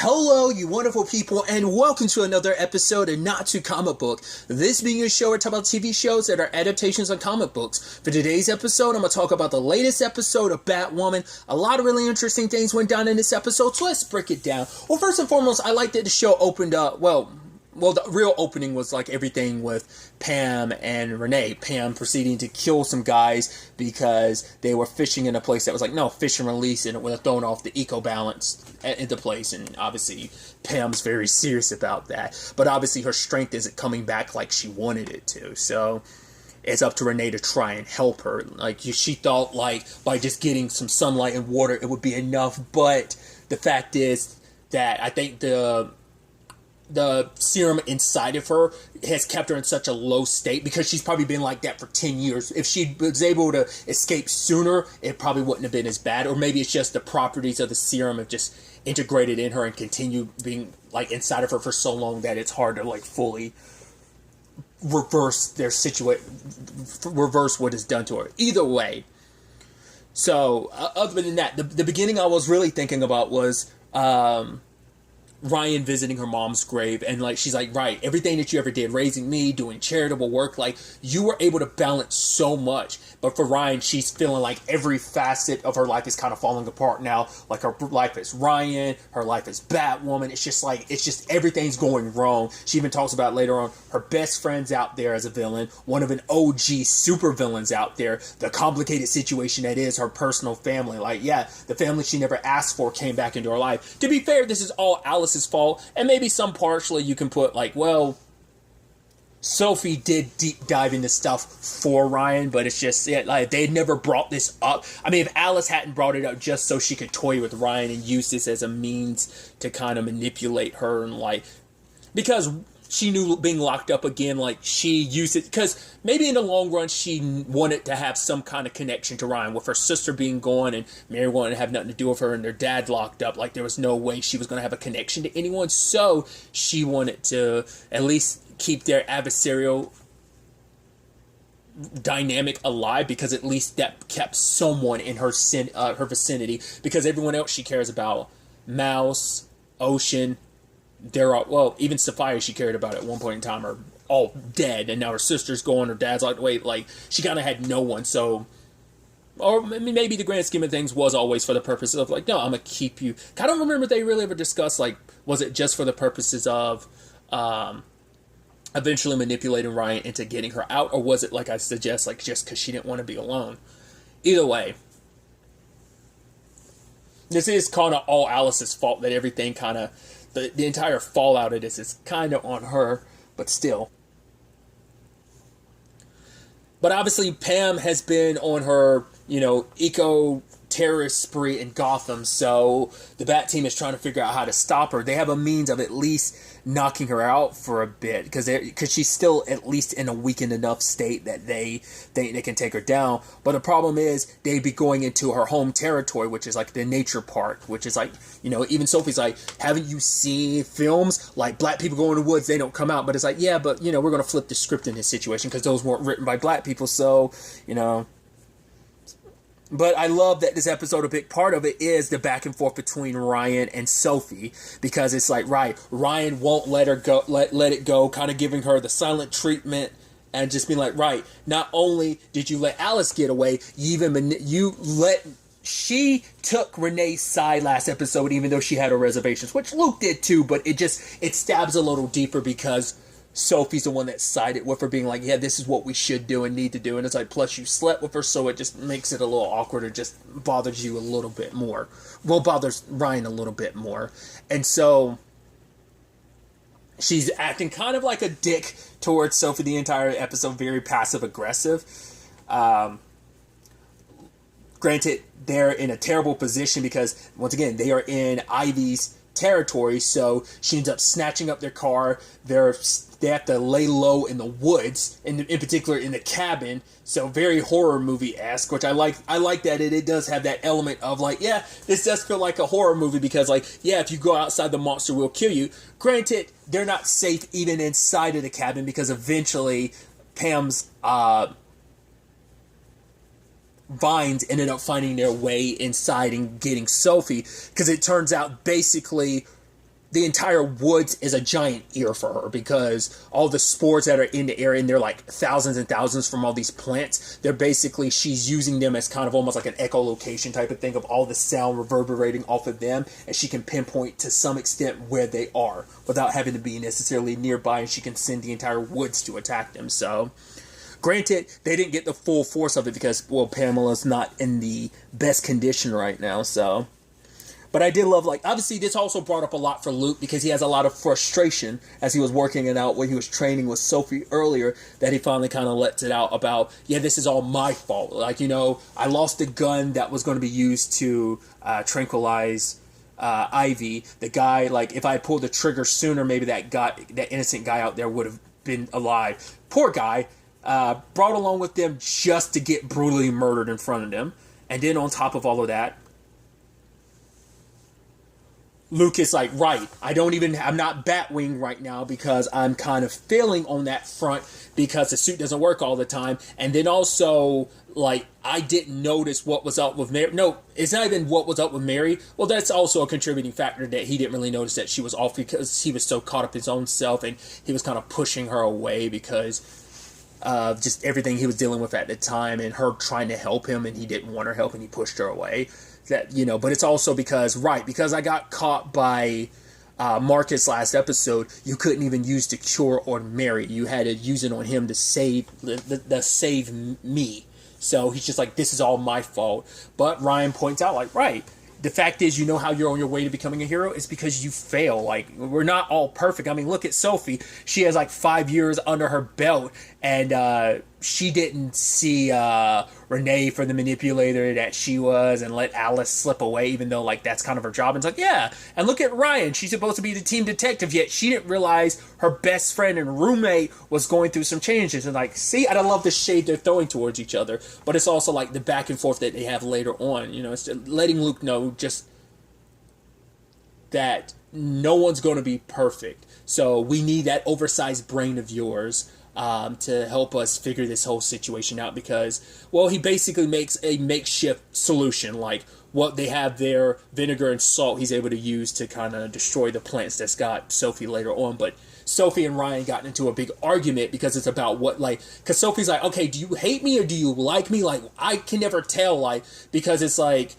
Hello, you wonderful people, and welcome to another episode of Not Too Comic Book. This being a show where I talk about TV shows that are adaptations on comic books. For today's episode, I'm going to talk about the latest episode of Batwoman. A lot of really interesting things went down in this episode, so let's break it down. Well, first and foremost, I like that the show opened up, well, the real opening was like everything with Pam and Renee. Pam proceeding to kill some guys because they were fishing in a place that was like, no, fish and release, and it would have thrown off the eco balance into place. And obviously, Pam's very serious about that. But obviously, her strength isn't coming back like she wanted it to. So it's up to Renee to try and help her. Like, she thought, like, by just getting some sunlight and water, it would be enough. But the fact is that I think the serum inside of her has kept her in such a low state because she's probably been like that for 10 years. If she was able to escape sooner, it probably wouldn't have been as bad. Or maybe it's just the properties of the serum have just integrated in her and continue being like inside of her for so long that it's hard to like fully reverse their reverse what is done to her. Either way. So, other than that, the beginning I was really thinking about was Ryan visiting her mom's grave, and like she's like, right, everything that you ever did, raising me, doing charitable work, like you were able to balance so much. But for Ryan, she's feeling like every facet of her life is kind of falling apart now. Like her life is Ryan, her life is Batwoman. It's just everything's going wrong. She even talks about later on her best friend's out there as a villain, one of an OG super villains out there, the complicated situation that is her personal family. Like, yeah, the family she never asked for came back into her life. To be fair, this is all Alice's fault, and maybe some partially you can put like, well, Sophie did deep dive into stuff for Ryan, but it's just like they never brought this up. I mean, if Alice hadn't brought it up just so she could toy with Ryan and use this as a means to kind of manipulate her, and like, because she knew being locked up again, like she used it because maybe in the long run she wanted to have some kind of connection to Ryan, with her sister being gone and Mary wanted to have nothing to do with her and their dad locked up. Like there was no way she was going to have a connection to anyone, so she wanted to at least keep their adversarial dynamic alive, because at least that kept someone in her vicinity, because everyone else she cares about, Mouse, Ocean, they're all, well, even Sapphire she cared about at one point in time are all dead, and now her sister's gone, her dad's like, wait, like she kind of had no one. So, or maybe the grand scheme of things was always for the purpose of like, no, I'm gonna keep you. I don't remember if they really ever discussed, like, was it just for the purposes of eventually manipulating Ryan into getting her out, or was it, like I suggest, like just because she didn't want to be alone? Either way, this is kind of all Alice's fault, that everything kind of, the entire fallout of this is kind of on her, but still. But obviously Pam has been on her, eco-terrorist spree in Gotham, so the Bat Team is trying to figure out how to stop her. They have a means of at least knocking her out for a bit, because she's still at least in a weakened enough state that they think they can take her down. But the problem is they'd be going into her home territory, which is like the nature park, which is like, even Sophie's like, haven't you seen films like black people go in the woods, they don't come out? But it's like, yeah, but we're going to flip the script in this situation because those weren't written by black people, so But I love that this episode, a big part of it is the back and forth between Ryan and Sophie, because it's like, right, Ryan won't let her go, let it go, kind of giving her the silent treatment, and just being like, right, not only did you let Alice get away, she took Renee's side last episode, even though she had her reservations, which Luke did too, but it stabs a little deeper because Sophie's the one that sided with her, being like, yeah, this is what we should do and need to do. And it's like, plus you slept with her, so it just makes it a little awkward. It just bothers you a little bit more. Well, bothers Ryan a little bit more. And so she's acting kind of like a dick towards Sophie the entire episode, very passive-aggressive. Granted, they're in a terrible position because, once again, they are in Ivy's territory, so she ends up snatching up their car. They have to lay low in the woods, in particular in the cabin. So very horror movie-esque, which I like. I like that it does have that element of like, yeah, this does feel like a horror movie, because like, yeah, if you go outside, the monster will kill you. Granted, they're not safe even inside of the cabin, because eventually Pam's vines ended up finding their way inside and getting Sophie, because it turns out basically the entire woods is a giant ear for her, because all the spores that are in the area, and they're like thousands and thousands from all these plants, they're basically, she's using them as kind of almost like an echolocation type of thing of all the sound reverberating off of them, and she can pinpoint to some extent where they are without having to be necessarily nearby, and she can send the entire woods to attack them. So granted, they didn't get the full force of it because, well, Pamela's not in the best condition right now, so. But I did love, like, obviously this also brought up a lot for Luke, because he has a lot of frustration as he was working it out when he was training with Sophie earlier, that he finally kind of lets it out about, yeah, this is all my fault. Like, you know, I lost a gun that was going to be used to tranquilize Ivy. The guy, like, if I had pulled the trigger sooner, maybe that innocent guy out there would have been alive. Poor guy. Brought along with them just to get brutally murdered in front of them. And then on top of all of that, Luke is like, right, I'm not Batwing right now because I'm kind of failing on that front because the suit doesn't work all the time. And then also, like, I didn't notice what was up with Mary. No, it's not even what was up with Mary. Well, that's also a contributing factor that he didn't really notice that she was off because he was so caught up in his own self, and he was kind of pushing her away because of just everything he was dealing with at the time, and her trying to help him, and he didn't want her help, and he pushed her away. That, you know, but it's also because I got caught by Marcus last episode. You couldn't even use the cure on Mary. You had to use it on him to save me. So he's just like, this is all my fault. But Ryan points out, like, right, the fact is, you know how you're on your way to becoming a hero? It's because you fail. Like, we're not all perfect. I mean, look at Sophie. She has like 5 years under her belt, and she didn't see Renee for the manipulator that she was and let Alice slip away, even though, like, that's kind of her job. And it's like, yeah. And look at Ryan. She's supposed to be the team detective, yet she didn't realize her best friend and roommate was going through some changes. And, like, see, and I love the shade they're throwing towards each other. But it's also, like, the back and forth that they have later on. You know, it's just letting Luke know just that no one's going to be perfect. So we need that oversized brain of yours to help us figure this whole situation out, because, well, he basically makes a makeshift solution, like what they have there, vinegar and salt, he's able to use to kind of destroy the plants that's got Sophie later on. But Sophie and Ryan got into a big argument because it's about what, like, because Sophie's like, okay, do you hate me or do you like me? Like, I can never tell, like, because it's like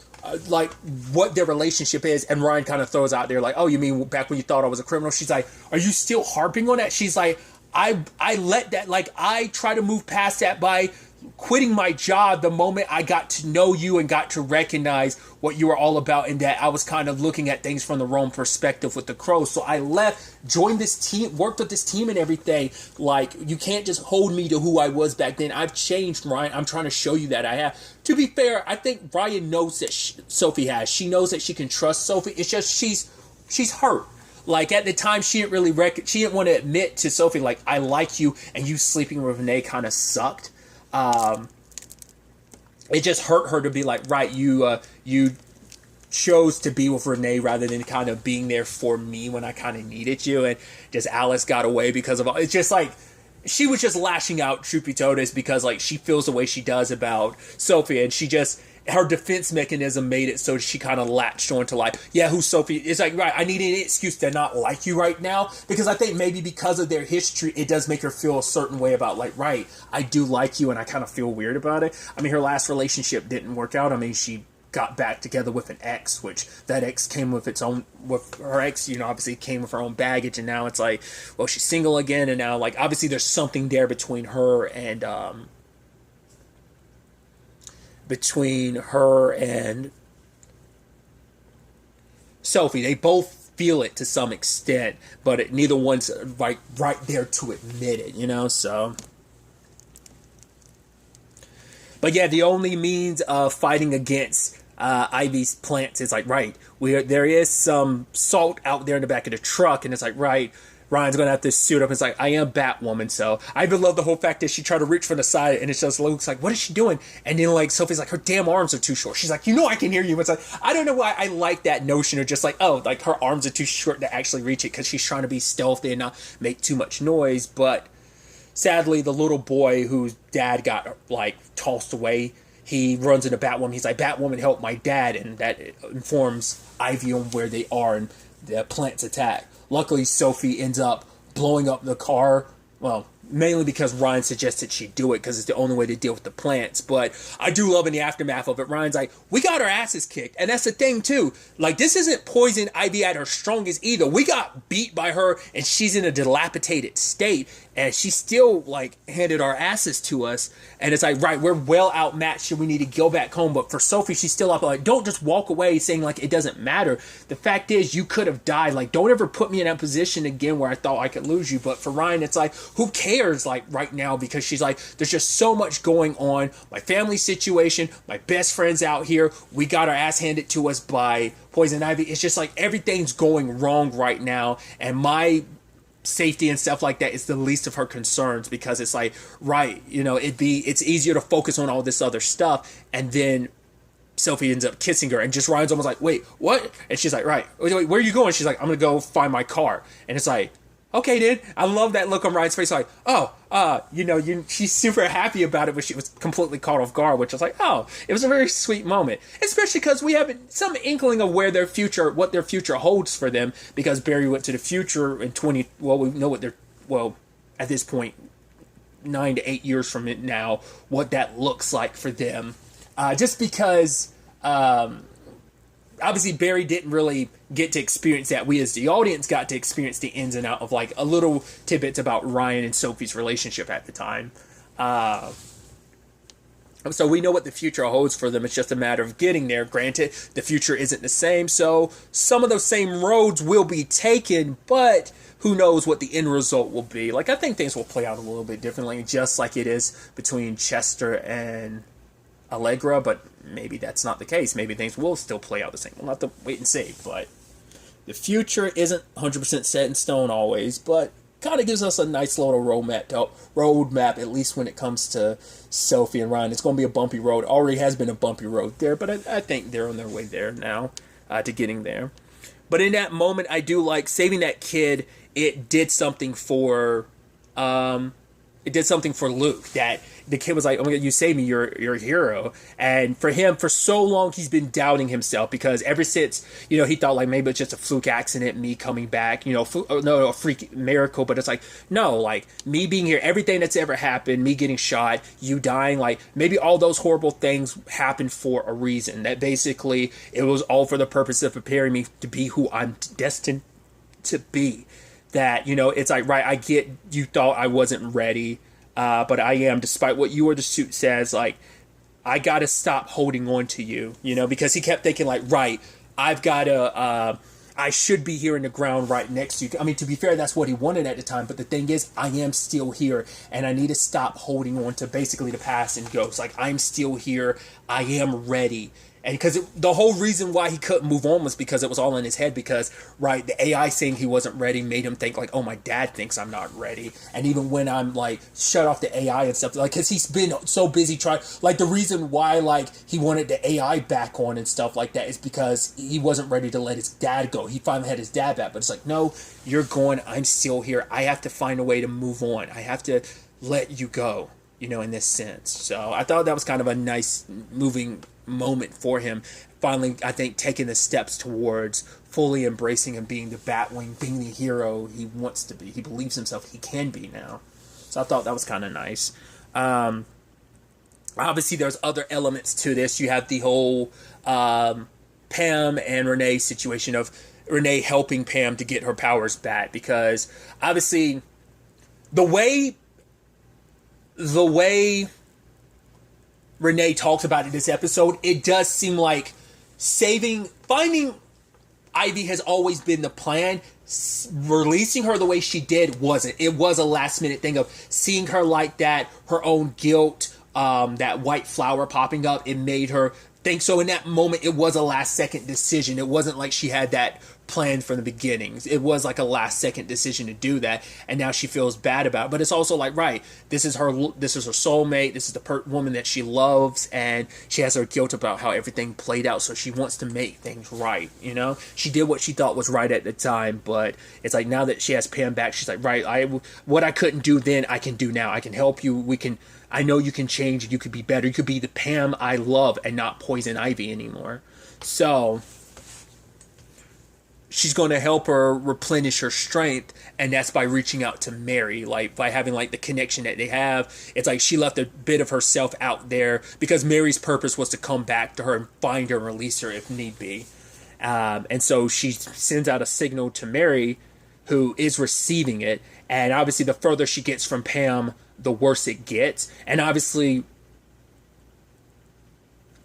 what their relationship is. And Ryan kind of throws out there like, oh, you mean back when you thought I was a criminal? She's like, are you still harping on that? She's like, I let that, like, I try to move past that by quitting my job the moment I got to know you and got to recognize what you were all about, and that I was kind of looking at things from the wrong perspective with the Crows. So I left, joined this team, worked with this team and everything. Like, you can't just hold me to who I was back then. I've changed, Ryan. I'm trying to show you that I have. To be fair, I think Ryan knows that Sophie has. She knows that she can trust Sophie. It's just she's hurt. Like, at the time, she didn't really she didn't want to admit to Sophie, like, I like you, and you sleeping with Renee kind of sucked. It just hurt her to be like, right, you chose to be with Renee rather than kind of being there for me when I kind of needed you, and just Alice got away because of all. It's just like, she was just lashing out, truth be told, is because, like, she feels the way she does about Sophie, and she just, her defense mechanism made it so she kind of latched onto, like, yeah, who's Sophie? It's like, right, I need an excuse to not like you right now, because I think maybe because of their history, it does make her feel a certain way about, like, right, I do like you, and I kind of feel weird about it. I mean, her last relationship didn't work out. I mean, she got back together with an ex, which that ex came with her ex, you know, obviously came with her own baggage, and now it's like, well, she's single again, and now, like, obviously there's something there between her and Sophie. They both feel it to some extent, but neither one's right there to admit it, you know, so. But yeah, the only means of fighting against Ivy's plants is like, right, there is some salt out there in the back of the truck, and it's like, right, Ryan's gonna have to suit up. It's like, I am Batwoman, so I even love the whole fact that she tried to reach from the side, and it just looks like, what is she doing? And then, like, Sophie's like, her damn arms are too short. She's like, you know, I can hear you. It's like, I don't know why I like that notion of just like, oh, like, her arms are too short to actually reach it, because she's trying to be stealthy and not make too much noise. But sadly, the little boy whose dad got, like, tossed away, he runs into Batwoman. He's like, Batwoman, help my dad, and that informs Ivy on where they are, and the plants attack. Luckily, Sophie ends up blowing up the car. Well, mainly because Ryan suggested she do it because it's the only way to deal with the plants. But I do love in the aftermath of it, Ryan's like, we got our asses kicked. And that's the thing, too. Like, this isn't Poison Ivy at her strongest either. We got beat by her, and she's in a dilapidated state. And she still, like, handed our asses to us. And it's like, right, we're well outmatched, and we need to go back home. But for Sophie, she's still up, like, don't just walk away saying, like, it doesn't matter. The fact is, you could have died. Like, don't ever put me in that position again where I thought I could lose you. But for Ryan, it's like, who cares, like, right now? Because she's like, there's just so much going on. My family situation, my best friend's out here. We got our ass handed to us by Poison Ivy. It's just like, everything's going wrong right now. And my safety and stuff like that is the least of her concerns, because it's like, right, you know, it's easier to focus on all this other stuff. And then Sophie ends up kissing her, and just Ryan's almost like, wait, what? And she's like, right, wait, where are you going? She's like, I'm gonna go find my car. And it's like, okay, dude. I love that look on Ryan's face, like, she's super happy about it, but she was completely caught off guard, which was like, oh, it was a very sweet moment. Especially because we have some inkling of what their future holds for them, because Barry went to the future in we know at this point, 9 to 8 years from it now, what that looks like for them. Just because, obviously Barry didn't really get to experience that. We as the audience got to experience the ins and out of like a little tidbits about Ryan and Sophie's relationship at the time. So we know what the future holds for them. It's just a matter of getting there. Granted, the future isn't the same, so some of those same roads will be taken, but who knows what the end result will be. Like, I think things will play out a little bit differently, just like it is between Chester and Allegra, but maybe that's not the case. Maybe things will still play out the same. We'll have to wait and see, but the future isn't 100% set in stone always, but kind of gives us a nice little roadmap, at least when it comes to Sophie and Ryan. It's going to be a bumpy road. Already has been a bumpy road there, but I think they're on their way there now, to getting there. But in that moment, I do like saving that kid. It did something for Luke, that the kid was like, oh my God, you saved me, you're a hero. And for him, for so long, he's been doubting himself, because ever since, he thought like maybe it's just a fluke accident, me coming back, a freak miracle. But it's like, no, like me being here, everything that's ever happened, me getting shot, you dying, like maybe all those horrible things happened for a reason. That basically it was all for the purpose of preparing me to be who I'm destined to be. That, it's like, right, I get you thought I wasn't ready, but I am, despite what you or the suit says. Like, I gotta stop holding on to you, because he kept thinking like, right, I've gotta, I should be here in the ground right next to you. I mean, to be fair, that's what he wanted at the time, but the thing is, I am still here, and I need to stop holding on to basically the past and ghosts. Like, I'm still here, I am ready. And because the whole reason why he couldn't move on was because it was all in his head, because, right, the AI saying he wasn't ready made him think, like, oh, my dad thinks I'm not ready. And even when I'm, like, shut off the AI and stuff, like, because he's been so busy trying, like, the reason why, like, he wanted the AI back on and stuff like that is because he wasn't ready to let his dad go. He finally had his dad back, but it's like, no, you're going, I'm still here. I have to find a way to move on. I have to let you go, in this sense. So I thought that was kind of a nice moving moment for him, finally, I think, taking the steps towards fully embracing and being the Batwing, being the hero he wants to be. He believes himself he can be now. So I thought that was kind of nice. Obviously, there's other elements to this. You have the whole Pam and Renee situation of Renee helping Pam to get her powers back, because obviously the way Renee talks about it this episode, it does seem like finding Ivy has always been the plan. Releasing her the way she did wasn't. It was a last minute thing of seeing her like that, her own guilt, that white flower popping up, it made her think so. In that moment, it was a last second decision. It wasn't like she had that planned from the beginnings. It was like a last second decision to do that, and now she feels bad about it. But it's also like, right, this is her soulmate, this is the woman that she loves, and she has her guilt about how everything played out, so she wants to make things right. She did what she thought was right at the time, but it's like now that she has Pam back, she's like, right, what I couldn't do then, I can do now. I can help you. I know you can change, and you could be better. You could be the Pam I love and not Poison Ivy anymore. So she's going to help her replenish her strength, and that's by reaching out to Mary, like by having like the connection that they have. It's like she left a bit of herself out there because Mary's purpose was to come back to her and find her and release her if need be. And so she sends out a signal to Mary, who is receiving it. And obviously the further she gets from Pam, the worse it gets. And obviously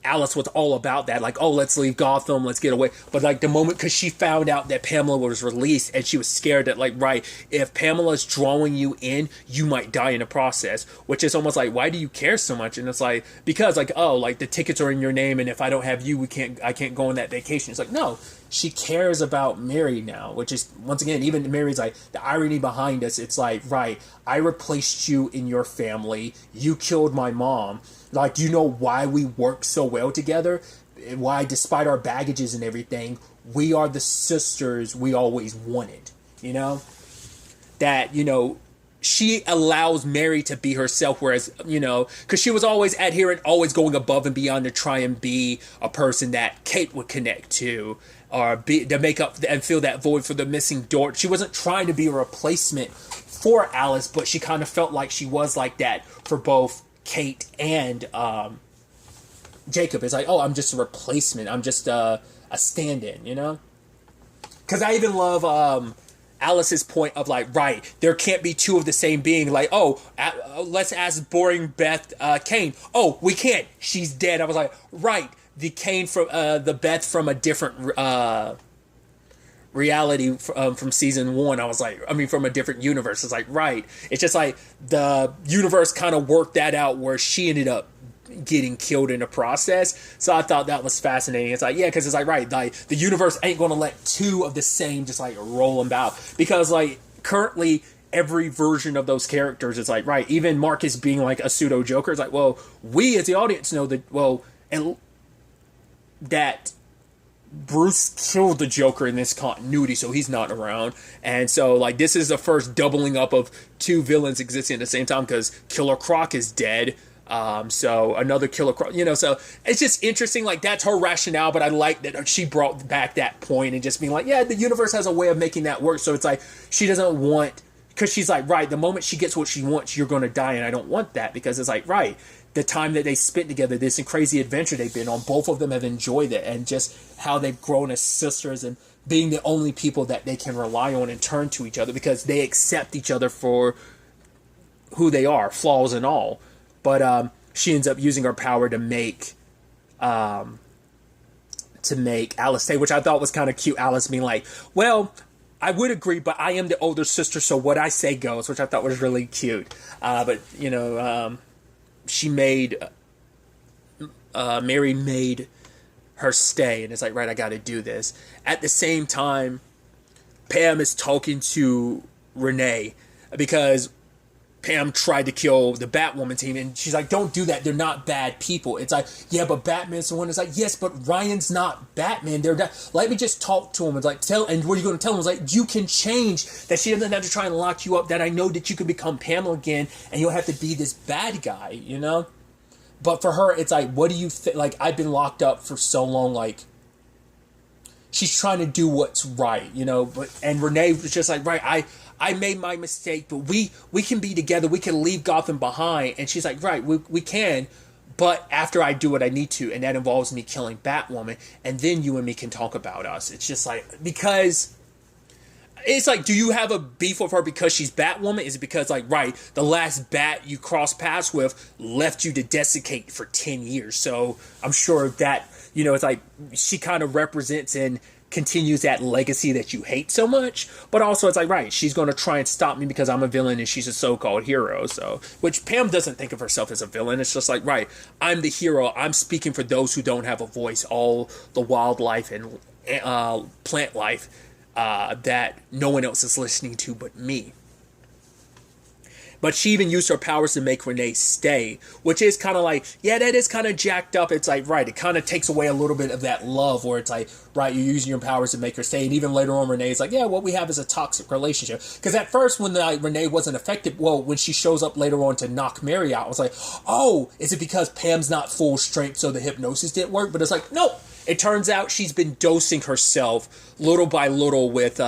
Alice was all about that, like, oh, let's leave Gotham, let's get away. But like the moment, because she found out that Pamela was released, and she was scared that, like, right, if Pamela's drawing you in, you might die in the process, which is almost like, why do you care so much? And it's like, because like, oh, like the tickets are in your name, and if I don't have you, I can't go on that vacation. It's like, no, she cares about Mary now, which is, once again, even Mary's like, the irony behind us, it's like, right, I replaced you in your family, you killed my mom. Like, you know why we work so well together? Why, despite our baggages and everything, we are the sisters we always wanted, you know? That, you know, she allows Mary to be herself, whereas, you know, because she was always adherent, always going above and beyond to try and be a person that Kate would connect to, or be, to make up and fill that void for the missing door. She wasn't trying to be a replacement for Alice, but she kind of felt like she was like that for both Kate and Jacob. Is like, oh, I'm just a replacement. I'm just a stand-in, you know? Because I even love Alice's point of like, right, there can't be two of the same being. Like, oh, let's ask boring Beth Kane. Oh, we can't. She's dead. I was like, right, the Kane from the Beth from a different reality from season 1. I was like, I mean, from a different universe. It's like, right. It's just like the universe kind of worked that out where she ended up getting killed in the process. So I thought that was fascinating. It's like, yeah, because it's like, right, like the universe ain't going to let two of the same just like roll them out, because like currently every version of those characters is like, right, even Marcus being like a pseudo Joker, it's like, well, we as the audience know that, well, and that Bruce killed the Joker in this continuity, so he's not around. And so, like, this is the first doubling up of two villains existing at the same time, because Killer Croc is dead. So another Killer Croc, you know, so it's just interesting. Like, that's her rationale, but I like that she brought back that point and just being like, yeah, the universe has a way of making that work. So it's like, she doesn't want, because she's like, right, the moment she gets what she wants, you're going to die, and I don't want that, because it's like, right, the time that they spent together, this crazy adventure they've been on, both of them have enjoyed it, and just how they've grown as sisters and being the only people that they can rely on and turn to each other, because they accept each other for who they are, flaws and all. But she ends up using her power to make Alice stay, which I thought was kind of cute. Alice being like, well, I would agree, but I am the older sister, so what I say goes, which I thought was really cute. But, you know, she made, Mary made her stay, and it's like, right, I got to do this. At the same time, Pam is talking to Renee, because Pam tried to kill the Batwoman team, and she's like, don't do that, they're not bad people. It's like, yeah, but Batman's the one that's like, yes, but Ryan's not Batman, they're not. Let me just talk to him. It's like, and what are you going to tell him? It's like, you can change, that she doesn't have to try and lock you up, that I know that you can become Pamela again, and you'll have to be this bad guy, you know? But for her, it's like, what do you think? Like, I've been locked up for so long, like, she's trying to do what's right, you know? And Renee was just like, right, I made my mistake, but we can be together. We can leave Gotham behind. And she's like, right, we can, but after I do what I need to, and that involves me killing Batwoman, and then you and me can talk about us. It's just like, because it's like, do you have a beef with her because she's Batwoman? Is it because, like, right, the last Bat you crossed paths with left you to desiccate for 10 years? So I'm sure that, you know, it's like she kind of represents and continues that legacy that you hate so much. But also it's like, right, she's going to try and stop me because I'm a villain and she's a so-called hero. So, which Pam doesn't think of herself as a villain. It's just like, right, I'm the hero. I'm speaking for those who don't have a voice, all the wildlife and plant life that no one else is listening to but me. But she even used her powers to make Renee stay, which is kind of like, yeah, that is kind of jacked up. It's like, right, it kind of takes away a little bit of that love, where it's like, right, you're using your powers to make her stay. And even later on, Renee's like, yeah, what we have is a toxic relationship. Because at first, when Renee wasn't affected, well, when she shows up later on to knock Mary out, I was like, oh, is it because Pam's not full strength, so the hypnosis didn't work? But it's like, nope. it turns out she's been dosing herself little by little with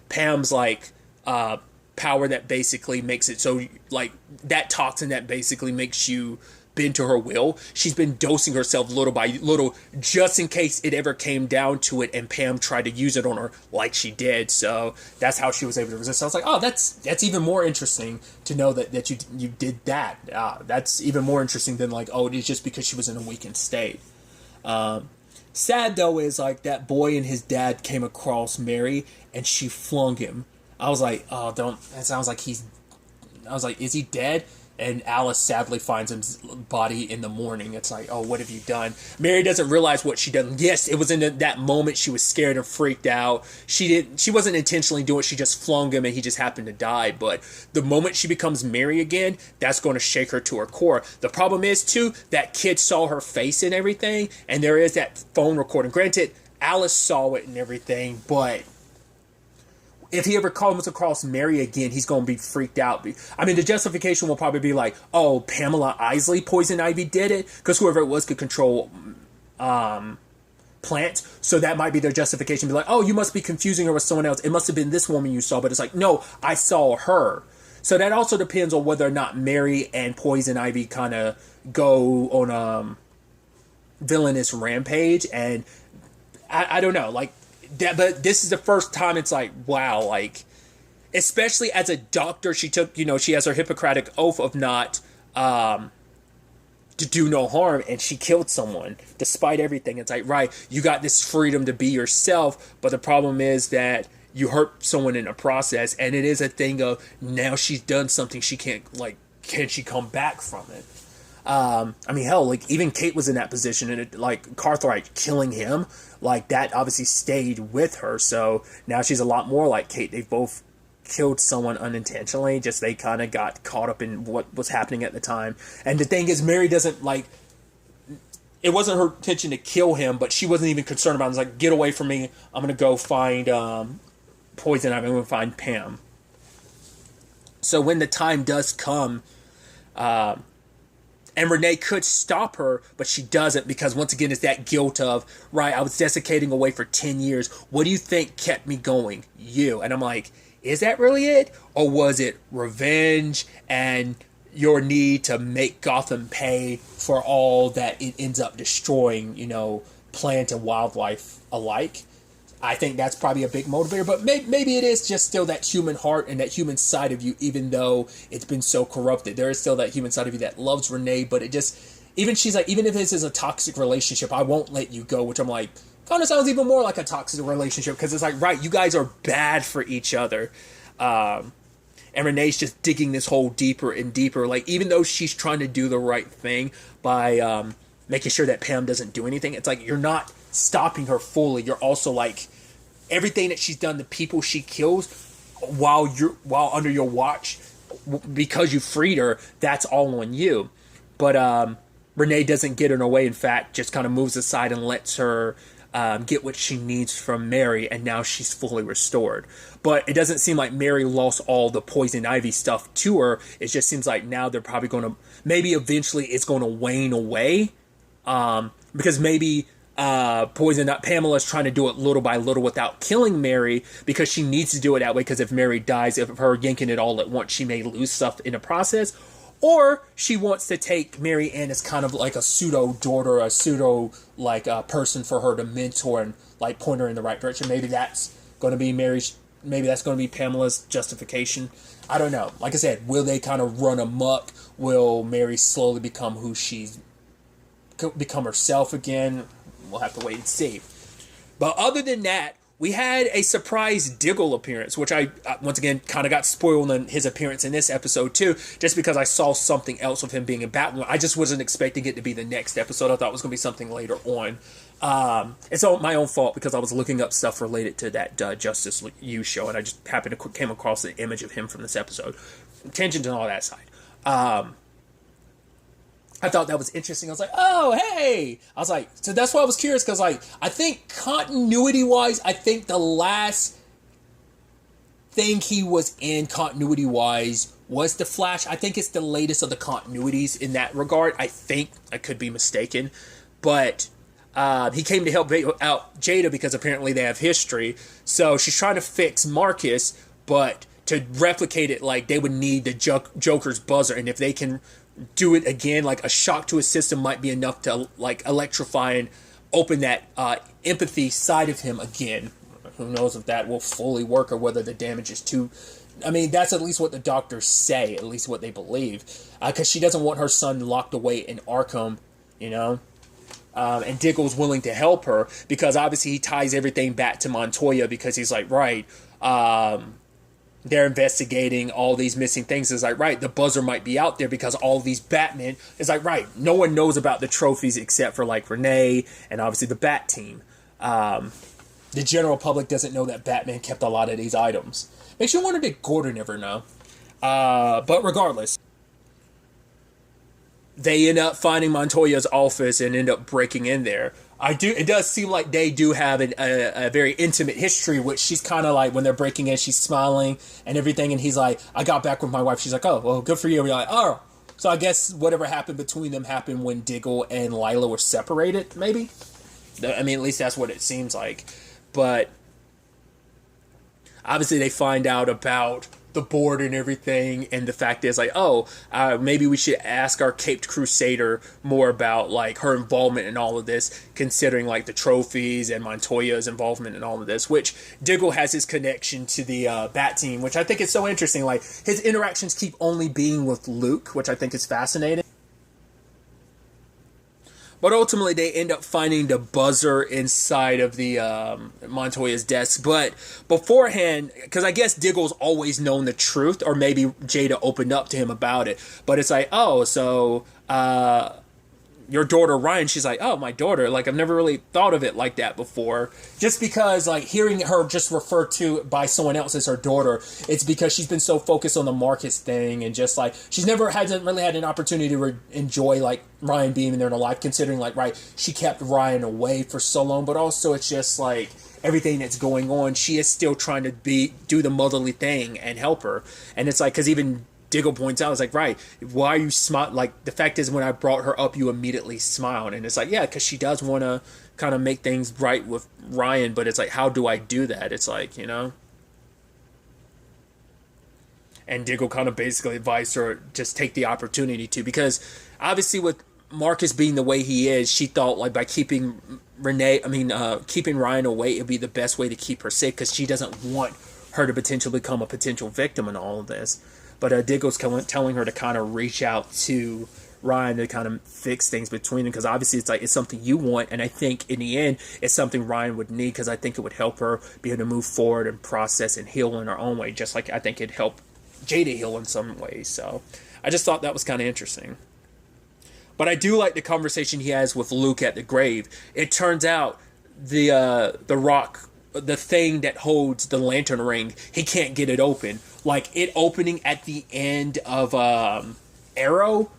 Pam's like power that basically makes it so like that toxin that basically makes you bend to her will. She's been dosing herself little by little just in case it ever came down to it and Pam tried to use it on her like she did. So that's how she was able to resist. I was like, oh, that's even more interesting to know that you did that. That's even more interesting than like, oh, it's just because she was in a weakened state. Sad though is like that boy and his dad came across Mary and she flung him. I was like, oh, that sounds like I was like, is he dead? And Alice sadly finds his body in the morning. It's like, oh, what have you done? Mary doesn't realize what she done. Yes, it was in that moment she was scared and freaked out. She wasn't intentionally doing it. She just flung him and he just happened to die. But the moment she becomes Mary again, that's going to shake her to her core. The problem is, too, that kid saw her face and everything. And there is that phone recording. Granted, Alice saw it and everything, but if he ever comes across Mary again, he's going to be freaked out. I mean, the justification will probably be like, oh, Pamela Isley, Poison Ivy did it, because whoever it was could control plants. So that might be their justification. Be like, oh, you must be confusing her with someone else. It must have been this woman you saw. But it's like, no, I saw her. So that also depends on whether or not Mary and Poison Ivy kind of go on a villainous rampage. And I don't know, like, that, but this is the first time it's like, wow, like, especially as a doctor, she took, she has her Hippocratic oath of not to do no harm, and she killed someone despite everything. It's like, right, you got this freedom to be yourself, but the problem is that you hurt someone in the process, and it is a thing of now she's done something she can't, like, can she come back from it? I mean, hell, like, even Kate was in that position, and like, Cartwright killing him, like, that obviously stayed with her, so now she's a lot more like Kate. They've both killed someone unintentionally, just they kind of got caught up in what was happening at the time. And the thing is, Mary doesn't, like, it wasn't her intention to kill him, but she wasn't even concerned about it. It was like, get away from me, I'm gonna go find Poison Ivy, I'm gonna find Pam. So when the time does come, and Renee could stop her, but she doesn't, because once again, it's that guilt of, right, I was desiccating away for 10 years. What do you think kept me going? You. And I'm like, is that really it? Or was it revenge and your need to make Gotham pay for all that it ends up destroying, plant and wildlife alike? I think that's probably a big motivator, but maybe it is just still that human heart and that human side of you, even though it's been so corrupted. There is still that human side of you that loves Renee, but it just, she's like, even if this is a toxic relationship, I won't let you go, which I'm like, kind of sounds even more like a toxic relationship, because it's like, right, you guys are bad for each other. And Renee's just digging this hole deeper and deeper, like, even though she's trying to do the right thing by making sure that Pam doesn't do anything, it's like, you're not stopping her fully. You're also like, everything that she's done, the people she kills while under your watch, because you freed her, that's all on you. But Renee doesn't get in her way. In fact, just kind of moves aside and lets her get what she needs from Mary, and now she's fully restored. But it doesn't seem like Mary lost all the Poison Ivy stuff to her. It just seems like now they're probably going to, maybe eventually it's going to wane away, because maybe Pamela's trying to do it little by little without killing Mary, because she needs to do it that way, because if Mary dies, if her yanking it all at once, she may lose stuff in the process. Or she wants to take Mary in as kind of like a pseudo daughter, a pseudo like person for her to mentor and like point her in the right direction. Maybe that's going to be maybe that's going to be Pamela's justification. I don't know. Like I said, will they kind of run amok? Will Mary slowly become become herself again? We'll have to wait and see. But other than that, we had a surprise Diggle appearance, which I, once again, kind of got spoiled on his appearance in this episode, too, just because I saw something else of him being in Batwoman. I just wasn't expecting it to be the next episode. I thought it was going to be something later on. It's all my own fault, because I was looking up stuff related to that Justice U show, and I just happened to came across the image of him from this episode. Tangent and all that side. I thought that was interesting. I was like, oh, hey! I was like, so that's why I was curious, because, like, I think continuity-wise, I think the last thing he was in continuity-wise was The Flash. I think it's the latest of the continuities in that regard. I think. I could be mistaken. But He came to help out Jada because apparently they have history. So she's trying to fix Marcus, but to replicate it, like, they would need the Joker's buzzer, and if they can do it again, like, a shock to his system might be enough to, like, electrify and open that empathy side of him again. Who knows if that will fully work or whether the damage is too... I mean, that's at least what the doctors say, at least what they believe. Because she doesn't want her son locked away in Arkham, you know? And Diggle's willing to help her because obviously he ties everything back to Montoya because he's like, right, they're investigating all these missing things. It's like, right, the buzzer might be out there because all these Batmen... It's like, right, no one knows about the trophies except for, like, Renee and obviously the Bat Team. The general public doesn't know that Batman kept a lot of these items. Makes you wonder, did Gordon ever know? But regardless, they end up finding Montoya's office and end up breaking in there. It does seem like they do have a very intimate history, which she's kind of like, when they're breaking in, she's smiling and everything, and he's like, I got back with my wife. She's like, oh, well, good for you. We're like, oh. So I guess whatever happened between them happened when Diggle and Lila were separated, maybe? I mean, at least that's what it seems like. But obviously they find out about the board and everything, and the fact is, like, oh, maybe we should ask our Caped Crusader more about, like, her involvement in all of this, considering, like, the trophies and Montoya's involvement in all of this, which Diggle has his connection to the Bat Team, which I think is so interesting. Like, his interactions keep only being with Luke, which I think is fascinating. But ultimately, they end up finding the buzzer inside of the Montoya's desk. But beforehand, because I guess Diggle's always known the truth, or maybe Jada opened up to him about it. But it's like, oh, so your daughter Ryan, she's like, oh, my daughter. Like, I've never really thought of it like that before. Just because, like, hearing her just referred to by someone else as her daughter, it's because she's been so focused on the Marcus thing, and just, like, hasn't really had an opportunity to enjoy, like, Ryan being there in her life, considering, like, right, she kept Ryan away for so long, but also it's just, like, everything that's going on, she is still trying to do the motherly thing and help her. And it's like, because even Diggle points out, it's like, right, why are you smile? Like, the fact is, when I brought her up, you immediately smiled. And it's like, yeah, because she does want to kind of make things right with Ryan, but it's like, how do I do that? It's like, you know? And Diggle kind of basically advised her, just take the opportunity to, because obviously with Marcus being the way he is, she thought, like, by keeping keeping Ryan away, it'd be the best way to keep her safe, because she doesn't want her to potentially become a potential victim in all of this. But Diggle's telling her to kind of reach out to Ryan to kind of fix things between them, because obviously it's like, it's something you want, and I think in the end it's something Ryan would need, because I think it would help her be able to move forward and process and heal in her own way, just like I think it'd help Jada heal in some ways. So I just thought that was kind of interesting. But I do like the conversation he has with Luke at the grave. It turns out the rock, the thing that holds the lantern ring, he can't get it open. Like, it opening at the end of Arrow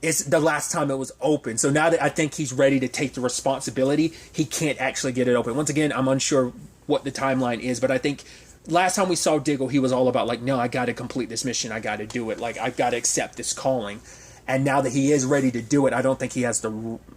is the last time it was open. So now that I think he's ready to take the responsibility, he can't actually get it open. Once again, I'm unsure what the timeline is, but I think last time we saw Diggle, he was all about, like, no, I got to complete this mission. I got to do it. Like, I've got to accept this calling. And now that he is ready to do it, I don't think he has the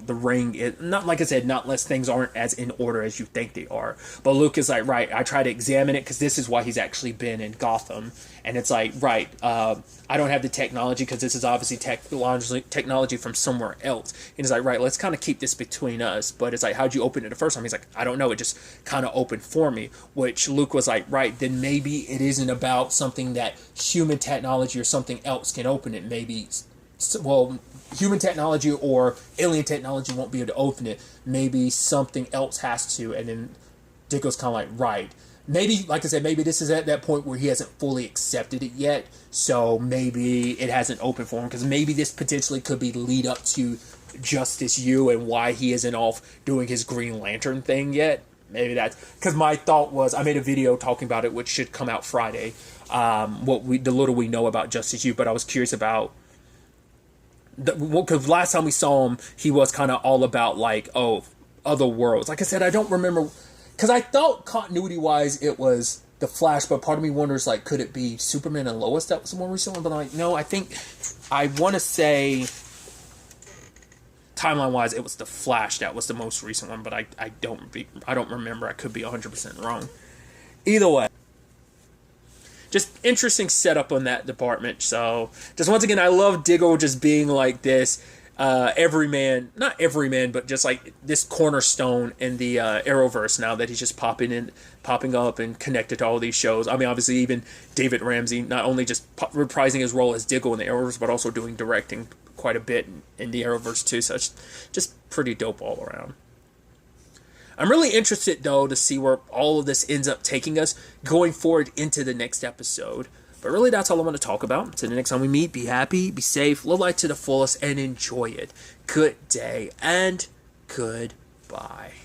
ring. Not, like I said, not unless things aren't as in order as you think they are. But Luke is like, right, I try to examine it because this is why he's actually been in Gotham. And it's like, right, I don't have the technology because this is obviously technology from somewhere else. And he's like, right, let's kind of keep this between us. But it's like, how'd you open it the first time? He's like, I don't know. It just kind of opened for me. Which Luke was like, right, then maybe it isn't about something that human technology or something else can open it. Maybe... well, human technology or alien technology won't be able to open it. Maybe something else has to. And then Diggle's kind of like, right. Maybe, like I said, maybe this is at that point where he hasn't fully accepted it yet. So maybe it hasn't opened for him. Because maybe this potentially could be lead up to Justice U and why he isn't off doing his Green Lantern thing yet. Maybe that's... because my thought was, I made a video talking about it, which should come out Friday. The little we know about Justice U. But I was curious about... because last time we saw him, he was kind of all about, like, oh, other worlds. Like I said, I don't remember, because I thought continuity-wise it was the Flash, but part of me wonders, like, could it be Superman and Lois that was the more recent one? But I'm like, no, I think, I want to say, timeline wise, it was the Flash that was the most recent one, but I don't remember. I could be 100% wrong. Either way, just interesting setup on that department. So just once again, I love Diggle just being like this not everyman, but just like this cornerstone in the Arrowverse now that he's just popping up and connected to all these shows. I mean, obviously even David Ramsey, not only just reprising his role as Diggle in the Arrowverse, but also doing directing quite a bit in the Arrowverse too. So it's just pretty dope all around. I'm really interested, though, to see where all of this ends up taking us going forward into the next episode. But really, that's all I want to talk about. Until the next time we meet, be happy, be safe, live life to the fullest, and enjoy it. Good day, and goodbye.